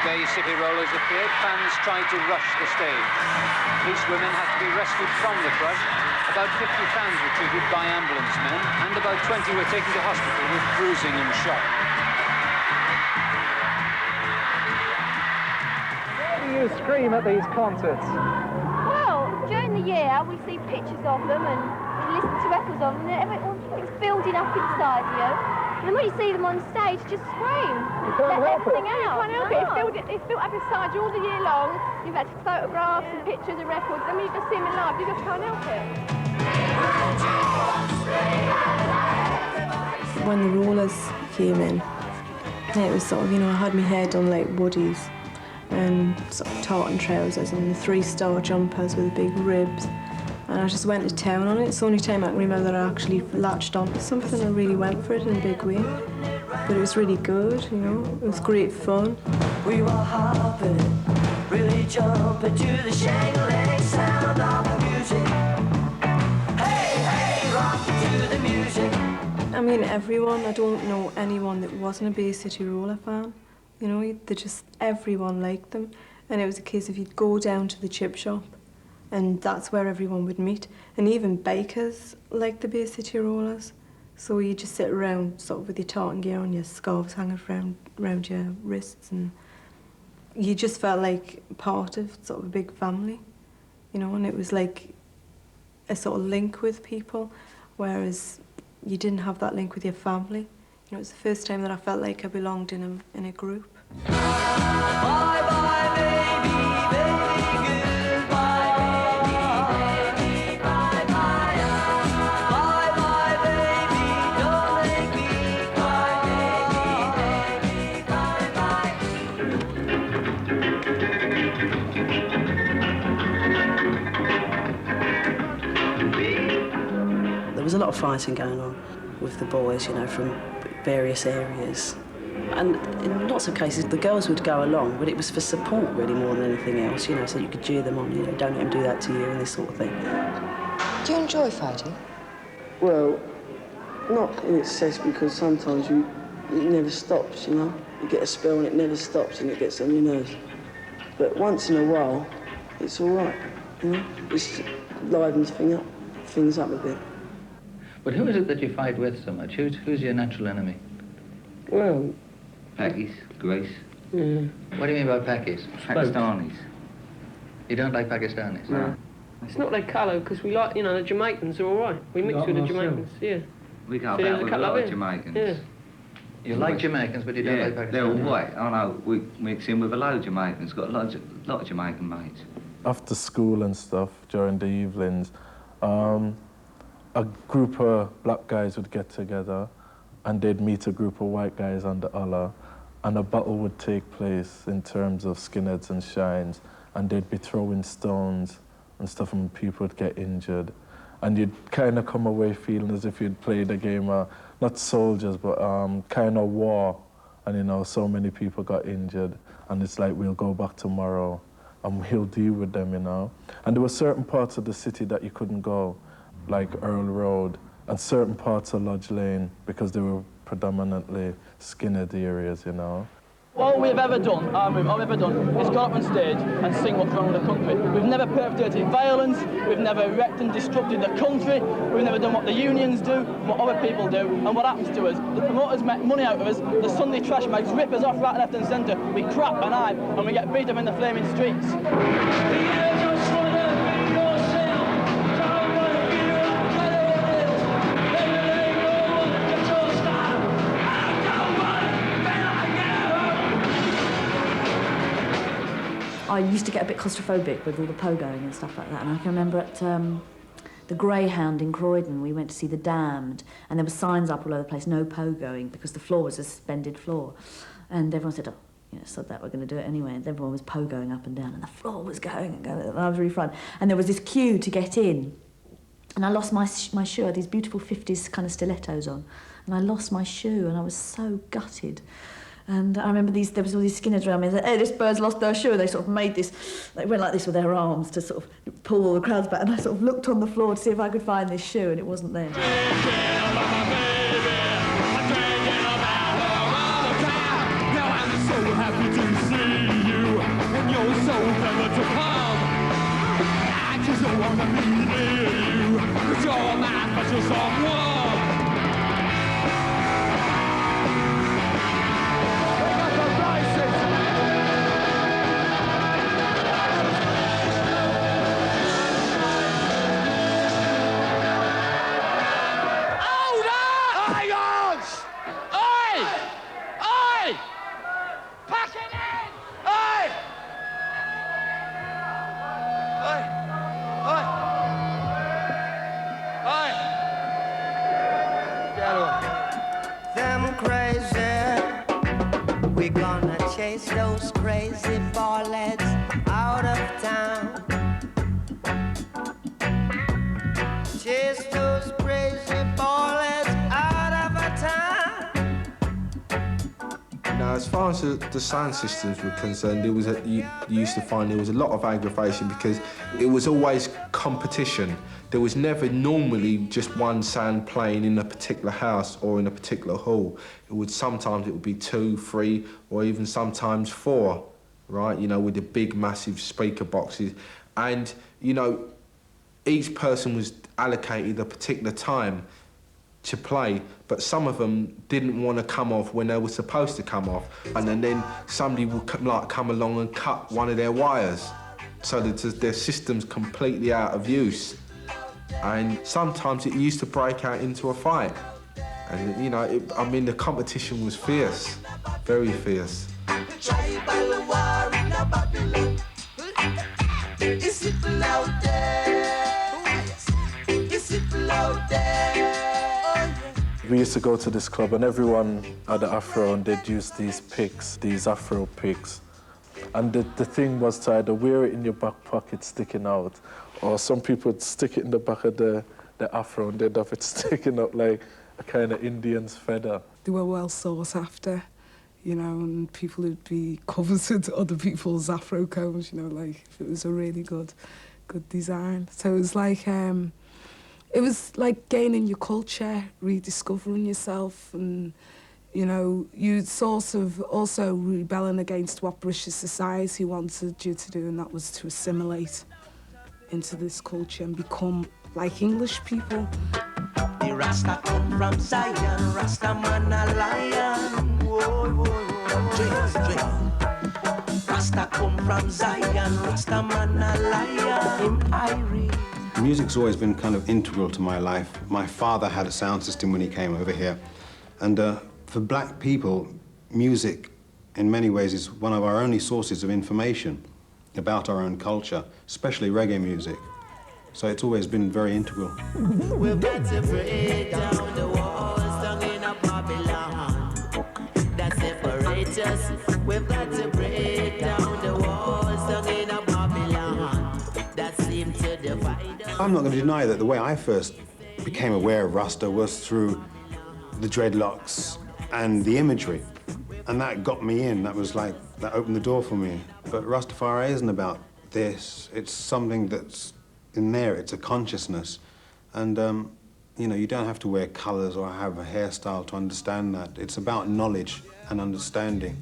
day city rollers appeared, fans tried to rush the stage. Police women had to be rescued from the crush. About 50 fans were treated by ambulance men, and about 20 were taken to hospital with bruising and shock. Why do you scream at these concerts? Well, during the year we see pictures of them and we listen to records of them, and everything's building up inside you. And then when you see them on stage, just scream. You can't help it. You can't help it. It's built up inside you all the year long. You've had photographs and pictures and records, and when you just see them in live, you just can't help it. When the rollers came in, it was sort of, you know, I had my hair done like Woody's and sort of tartan trousers and the 3-star jumpers with big ribs. And I just went to town on it. It's the only time I can remember that I actually latched onto something and really went for it in a big way. But it was really good, you know, it was great fun. We were hopping, really jumping to the shang-lang sound of the music. Hey, hey, rocking to the music. I mean, everyone. I don't know anyone that wasn't a Bay City Roller fan. You know, everyone liked them. And it was a case of you'd go down to the chip shop and that's where everyone would meet. And even bakers liked the Bay City Rollers. So you just sit around sort of with your tartan gear on, your scarves hanging around your wrists, and you just felt like part of sort of a big family, you know, and it was like a sort of link with people, whereas you didn't have that link with your family. You know, it was the first time that I felt like I belonged in a group. Bye bye baby, baby, goodbye baby, bye bye. Bye bye baby, don't make me cry baby, bye bye. There was a lot of fighting going on with the boys, you know, from various areas. And in lots of cases, the girls would go along, but it was for support, really, more than anything else, you know, so you could cheer them on, you know, don't let them do that to you and this sort of thing. Do you enjoy fighting? Well, not in excess, because sometimes it never stops, you know. You get a spell and it never stops and it gets on your nerves. But once in a while, it's all right, you know. It livens things up a bit. But who is it that you fight with so much? Who's your natural enemy? Well... Pakis, Greece. Yeah. What do you mean by Pakis? Pakistanis. You don't like Pakistanis? No. It's not their colour, because we like, you know, the Jamaicans are all right. We mix with the Jamaicans, yeah. We go about with a lot of Jamaicans. Yeah. You like Jamaicans, but you don't like Pakistanis? They're all white. I know, we mix in with a load of Jamaicans, got a lot of Jamaican mates. After school and stuff, during the evenings, a group of black guys would get together and they'd meet a group of white guys on the other, and a battle would take place in terms of skinheads and shines, and they'd be throwing stones and stuff, and people would get injured. And you'd kind of come away feeling as if you'd played a game of, not soldiers, but kind of war. And, you know, so many people got injured, and it's like, we'll go back tomorrow, and we'll deal with them, you know. And there were certain parts of the city that you couldn't go, like Earl Road, and certain parts of Lodge Lane, because they were predominantly skinhead areas, you know. All we've ever done, is go up on stage and sing what's wrong with the country. We've never perpetrated violence, we've never wrecked and disrupted the country, we've never done what the unions do, what other people do, and what happens to us. The promoters make money out of us, the Sunday trash mags rip us off right, left and centre, we crap and hype, and we get beat up in the flaming streets. I used to get a bit claustrophobic with all the pogoing and stuff like that, and I can remember at the Greyhound in Croydon, we went to see The Damned, and there were signs up all over the place, no pogoing, because the floor was a suspended floor. And everyone said, oh, you know, so that we're going to do it anyway. And everyone was pogoing up and down, and the floor was going and going, and I was really fun. And there was this queue to get in, and I lost my shoe. I had these beautiful 50s kind of stilettos on, and I lost my shoe, and I was so gutted. And I remember there was all these skinheads around me and said, hey, this bird's lost their shoe. And they sort of made this, they went like this with their arms to sort of pull all the crowds back. And I sort of looked on the floor to see if I could find this shoe, and it wasn't there. Now I'm so happy to see gonna leave you, 'cause you're a man, but you're someone. Pick up the prices. Hold on! Hang on! Oi! Oi! Pack it in! Oi! Oi! Oi! Oi! Get away. Them crazy, we gonna chase those crazy ballets out of town. Chase those crazy ballets out of a town. Now, as far as the sound systems were concerned, you used to find there was a lot of aggravation because it was always competition. There was never normally just one sound playing in a particular house or in a particular hall. Sometimes it would be 2, 3, or even sometimes 4, right? You know, with the big, massive speaker boxes. And, you know, each person was allocated a particular time to play, but some of them didn't want to come off when they were supposed to come off, and then somebody would come along and cut one of their wires, so that their system's completely out of use. And sometimes it used to break out into a fight, and you know, I mean, the competition was fierce, very fierce. Tribal war in a Babylon. Is it loud there? Is it loud there? We used to go to this club and everyone had the afro and they'd use these picks, these afro picks. And the thing was to either wear it in your back pocket sticking out, or some people would stick it in the back of the afro and they'd have it sticking up like a kind of Indian's feather. They were well sought after, you know, and people would be coveted other people's afro combs, you know, like if it was a really good design. So it was like gaining your culture, rediscovering yourself, and, you know, you sort of also rebelling against what British society wanted you to do, and that was to assimilate into this culture and become like English people. The Rasta come from Zion, Rasta man a lion. Whoa, whoa, whoa. Rasta come from Zion, Rasta man a lion. Him Irie. Music's always been kind of integral to my life. My father had a sound system when he came over here. And for black people, music, in many ways, is one of our only sources of information about our own culture, especially reggae music. So it's always been very integral. We've got to break down the walls down in a Babylon that separate us. We've got to break down the walls down in a Babylon that seem to divide us. I'm not going to deny that the way I first became aware of Rasta was through the dreadlocks and the imagery. And that got me in. That was like, that opened the door for me. But Rastafari isn't about this. It's something that's in there. It's a consciousness. And, you know, you don't have to wear colours or have a hairstyle to understand that. It's about knowledge and understanding.